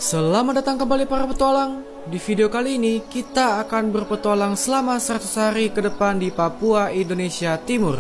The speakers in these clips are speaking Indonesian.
Selamat datang kembali para petualang. Di video kali ini kita akan berpetualang selama 100 hari ke depan di Papua, Indonesia Timur.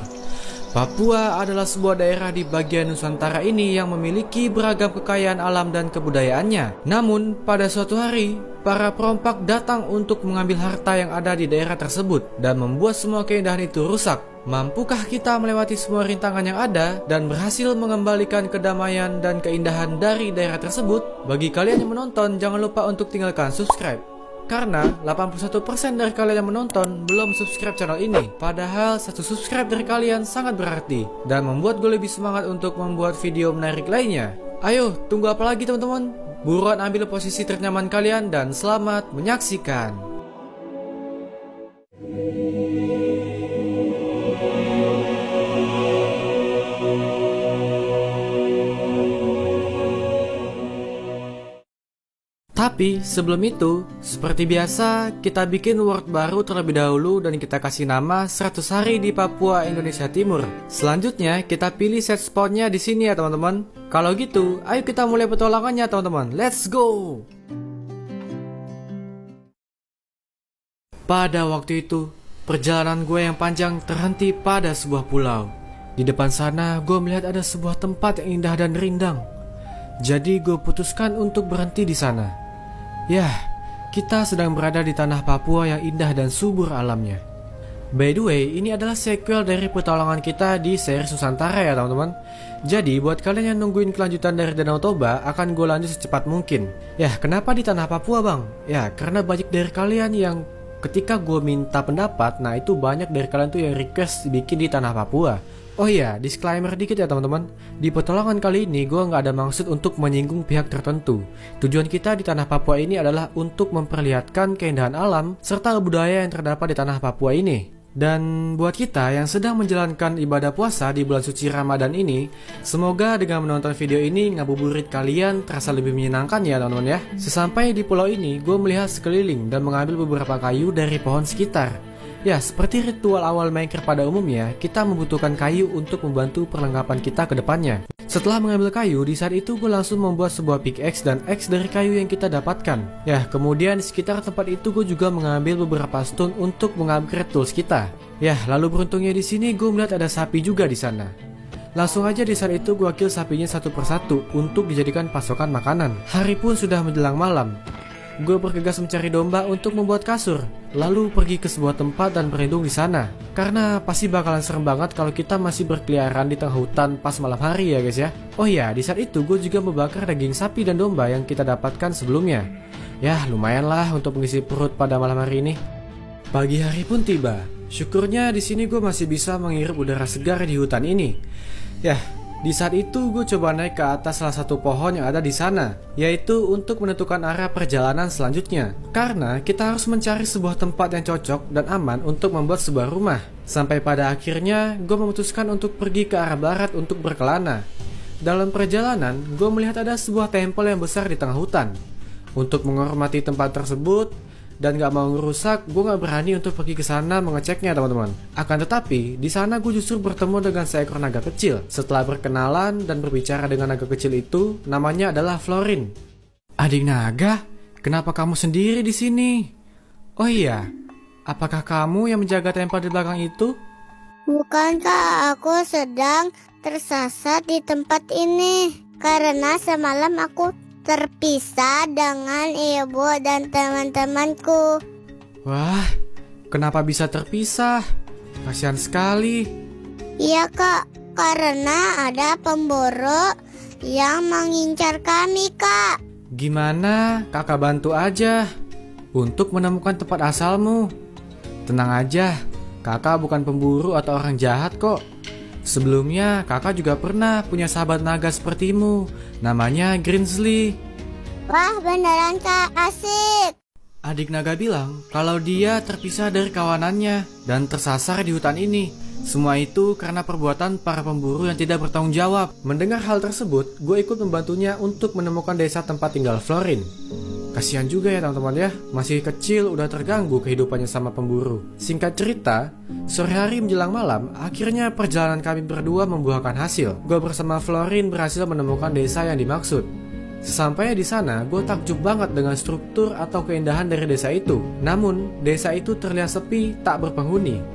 Papua adalah sebuah daerah di bagian Nusantara ini yang memiliki beragam kekayaan alam dan kebudayaannya. Namun pada suatu hari, para perompak datang untuk mengambil harta yang ada di daerah tersebut dan membuat semua keindahan itu rusak. Mampukah kita melewati semua rintangan yang ada dan berhasil mengembalikan kedamaian dan keindahan dari daerah tersebut? Bagi kalian yang menonton, jangan lupa untuk tinggalkan subscribe. Karena 81% dari kalian yang menonton belum subscribe channel ini. Padahal satu subscribe dari kalian sangat berarti dan membuat gue lebih semangat untuk membuat video menarik lainnya. Ayo, tunggu apa lagi teman-teman? Buruan ambil posisi ternyaman kalian dan selamat menyaksikan. Tapi sebelum itu, seperti biasa, kita bikin word baru terlebih dahulu dan kita kasih nama 100 hari di Papua, Indonesia Timur. Selanjutnya, kita pilih set spotnya di sini ya teman-teman. Kalau gitu, ayo kita mulai petualangannya teman-teman. Let's go! Pada waktu itu, perjalanan gue yang panjang terhenti pada sebuah pulau. Di depan sana, gue melihat ada sebuah tempat yang indah dan rindang. Jadi gue putuskan untuk berhenti di sana. Yah, kita sedang berada di tanah Papua yang indah dan subur alamnya. By the way, ini adalah sequel dari petualangan kita di seri Nusantara ya teman-teman. Jadi buat kalian yang nungguin kelanjutan dari Danau Toba, akan gue lanjut secepat mungkin. Yah, kenapa di tanah Papua bang? Ya, karena banyak dari kalian yang ketika gue minta pendapat, nah itu banyak dari kalian tuh yang request bikin di tanah Papua. Oh iya, disclaimer dikit ya teman-teman. Di petualangan kali ini gue nggak ada maksud untuk menyinggung pihak tertentu. Tujuan kita di tanah Papua ini adalah untuk memperlihatkan keindahan alam serta budaya yang terdapat di tanah Papua ini. Dan buat kita yang sedang menjalankan ibadah puasa di bulan suci Ramadan ini, semoga dengan menonton video ini ngabuburit kalian terasa lebih menyenangkan ya teman-teman ya. Sesampai di pulau ini, gue melihat sekeliling dan mengambil beberapa kayu dari pohon sekitar. Ya, seperti ritual awal Minecraft pada umumnya, kita membutuhkan kayu untuk membantu perlengkapan kita ke depannya. Setelah mengambil kayu, di saat itu gue langsung membuat sebuah pickaxe dan axe dari kayu yang kita dapatkan. Ya, kemudian di sekitar tempat itu gue juga mengambil beberapa stone untuk mengupgrade tools kita. Ya, lalu beruntungnya di sini gue melihat ada sapi juga di sana. Langsung aja di saat itu gue kill sapinya satu persatu untuk dijadikan pasokan makanan. Hari pun sudah menjelang malam. Gue bergegas mencari domba untuk membuat kasur, lalu pergi ke sebuah tempat dan berlindung di sana. Karena pasti bakalan serem banget kalau kita masih berkeliaran di tengah hutan pas malam hari ya guys ya. Oh ya, di saat itu gue juga membakar daging sapi dan domba yang kita dapatkan sebelumnya. Ya, lumayan lah untuk mengisi perut pada malam hari ini. Pagi hari pun tiba. Syukurnya di sini gue masih bisa menghirup udara segar di hutan ini. Ya, di saat itu gue coba naik ke atas salah satu pohon yang ada di sana, yaitu untuk menentukan arah perjalanan selanjutnya. Karena kita harus mencari sebuah tempat yang cocok dan aman untuk membuat sebuah rumah. Sampai pada akhirnya gue memutuskan untuk pergi ke arah barat untuk berkelana. Dalam perjalanan, gue melihat ada sebuah tempel yang besar di tengah hutan. Untuk menghormati tempat tersebut dan gak mau ngerusak, gue gak berani untuk pergi ke sana mengeceknya teman-teman. Akan tetapi, di sana gue justru bertemu dengan seekor naga kecil. Setelah berkenalan dan berbicara dengan naga kecil itu, namanya adalah Florin. Adik naga, kenapa kamu sendiri di sini? Oh iya, apakah kamu yang menjaga tempel di belakang itu? Bukankah aku sedang tersesat di tempat ini? Karena semalam aku terpisah dengan ibu dan teman-temanku. Wah, kenapa bisa terpisah? Kasihan sekali. Iya kak, karena ada pemburu yang mengincar kami kak. Gimana? Kakak bantu aja untuk menemukan tempat asalmu. Tenang aja, kakak bukan pemburu atau orang jahat kok. Sebelumnya kakak juga pernah punya sahabat naga sepertimu, namanya Grizzly. Wah beneran kak, asik. Adik naga bilang kalau dia terpisah dari kawanannya dan tersasar di hutan ini. Semua itu karena perbuatan para pemburu yang tidak bertanggung jawab. Mendengar hal tersebut, gue ikut membantunya untuk menemukan desa tempat tinggal Florin. Kasihan juga ya teman-teman ya, masih kecil udah terganggu kehidupannya sama pemburu. Singkat cerita, sore hari menjelang malam, akhirnya perjalanan kami berdua membuahkan hasil. Gue bersama Florin berhasil menemukan desa yang dimaksud. Sesampainya di sana, gue takjub banget dengan struktur atau keindahan dari desa itu. Namun, desa itu terlihat sepi, tak berpenghuni.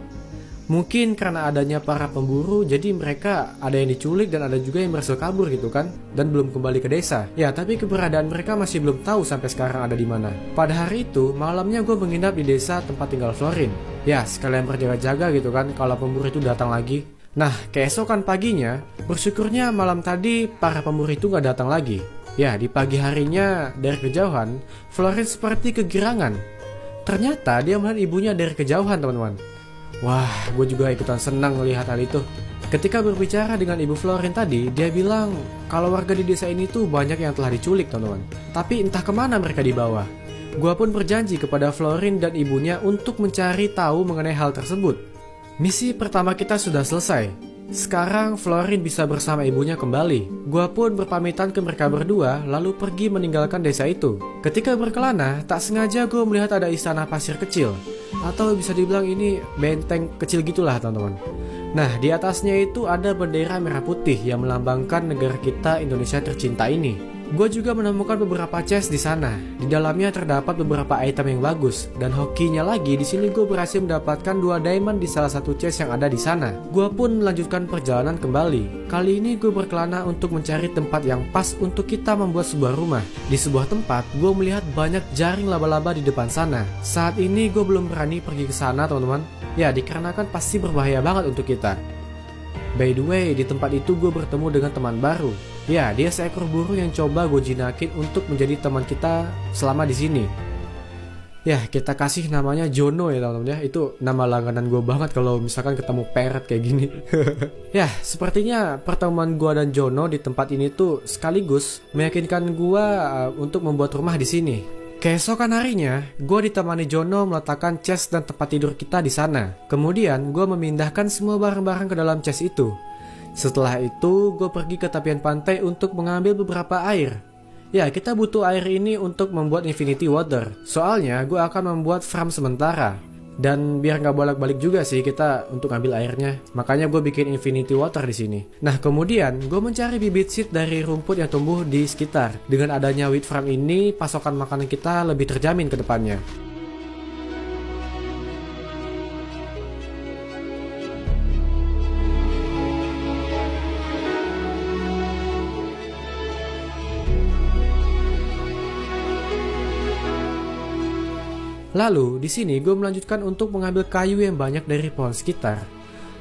Mungkin karena adanya para pemburu, jadi mereka ada yang diculik dan ada juga yang berhasil kabur gitu kan, dan belum kembali ke desa. Ya, tapi keberadaan mereka masih belum tahu sampai sekarang ada di mana. Pada hari itu, malamnya gue menginap di desa tempat tinggal Florin. Ya, sekalian berjaga-jaga gitu kan, kalau pemburu itu datang lagi. Nah, keesokan paginya, bersyukurnya malam tadi para pemburu itu gak datang lagi. Ya, di pagi harinya dari kejauhan, Florin seperti kegirangan. Ternyata dia melihat ibunya dari kejauhan, teman-teman. Wah, gue juga ikutan senang melihat hal itu. Ketika berbicara dengan ibu Florin tadi, dia bilang kalau warga di desa ini tuh banyak yang telah diculik, teman-teman. Tapi entah kemana mereka dibawa. Gue pun berjanji kepada Florin dan ibunya untuk mencari tahu mengenai hal tersebut. Misi pertama kita sudah selesai. Sekarang Florin bisa bersama ibunya kembali. Gua pun berpamitan ke mereka berdua lalu pergi meninggalkan desa itu. Ketika berkelana, tak sengaja gue melihat ada istana pasir kecil. Atau bisa dibilang ini benteng kecil gitulah teman-teman. Nah, di atasnya itu ada bendera merah putih yang melambangkan negara kita Indonesia tercinta ini. Gue juga menemukan beberapa chest di sana. Di dalamnya terdapat beberapa item yang bagus. Dan hokinya lagi, di sini gue berhasil mendapatkan 2 diamond di salah satu chest yang ada di sana. Gue pun melanjutkan perjalanan kembali. Kali ini gue berkelana untuk mencari tempat yang pas untuk kita membuat sebuah rumah. Di sebuah tempat, gue melihat banyak jaring laba-laba di depan sana. Saat ini gue belum berani pergi ke sana, teman-teman. Ya, dikarenakan pasti berbahaya banget untuk kita. By the way, di tempat itu gue bertemu dengan teman baru. Ya, dia seekor burung yang coba gue jinakin untuk menjadi teman kita selama di sini. Ya, kita kasih namanya Jono ya teman-teman ya. Itu nama langganan gue banget kalau misalkan ketemu parrot kayak gini. Ya, sepertinya pertemuan gue dan Jono di tempat ini tuh sekaligus meyakinkan gue untuk membuat rumah di sini. Keesokan harinya, gue ditemani Jono meletakkan chest dan tempat tidur kita di sana. Kemudian, gue memindahkan semua barang-barang ke dalam chest itu. Setelah itu, gue pergi ke tepian pantai untuk mengambil beberapa air. Ya, kita butuh air ini untuk membuat Infinity Water. Soalnya, gue akan membuat farm sementara. Dan biar nggak bolak-balik juga sih kita untuk ambil airnya. Makanya gue bikin Infinity Water di sini. Nah, kemudian gue mencari bibit seed dari rumput yang tumbuh di sekitar. Dengan adanya wheat farm ini, pasokan makanan kita lebih terjamin ke depannya. Lalu, di sini gue melanjutkan untuk mengambil kayu yang banyak dari pohon sekitar.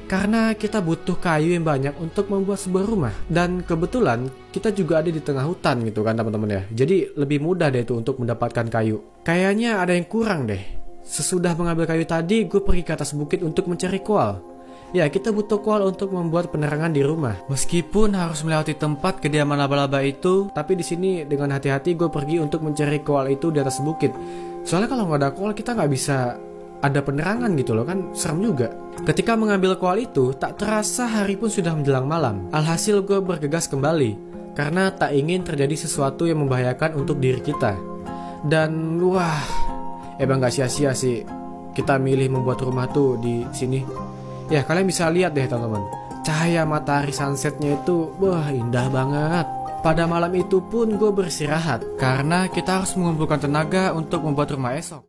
Karena kita butuh kayu yang banyak untuk membuat sebuah rumah. Dan kebetulan, kita juga ada di tengah hutan gitu kan teman-teman ya. Jadi, lebih mudah deh itu untuk mendapatkan kayu. Kayaknya ada yang kurang deh. Sesudah mengambil kayu tadi, gue pergi ke atas bukit untuk mencari koal. Ya, kita butuh koal untuk membuat penerangan di rumah. Meskipun harus melewati tempat kediaman laba-laba itu, tapi di sini dengan hati-hati gue pergi untuk mencari koal itu di atas bukit. Soalnya kalau nggak ada koal kita nggak bisa ada penerangan gitu loh kan, serem juga. Ketika mengambil koal itu, tak terasa hari pun sudah menjelang malam. Alhasil gue bergegas kembali, karena tak ingin terjadi sesuatu yang membahayakan untuk diri kita. Dan wah, emang nggak sia-sia sih kita milih membuat rumah tuh di sini. Ya kalian bisa lihat deh teman-teman, cahaya matahari sunsetnya itu wah indah banget. Pada malam itu pun gue beristirahat karena kita harus mengumpulkan tenaga untuk membuat rumah esok.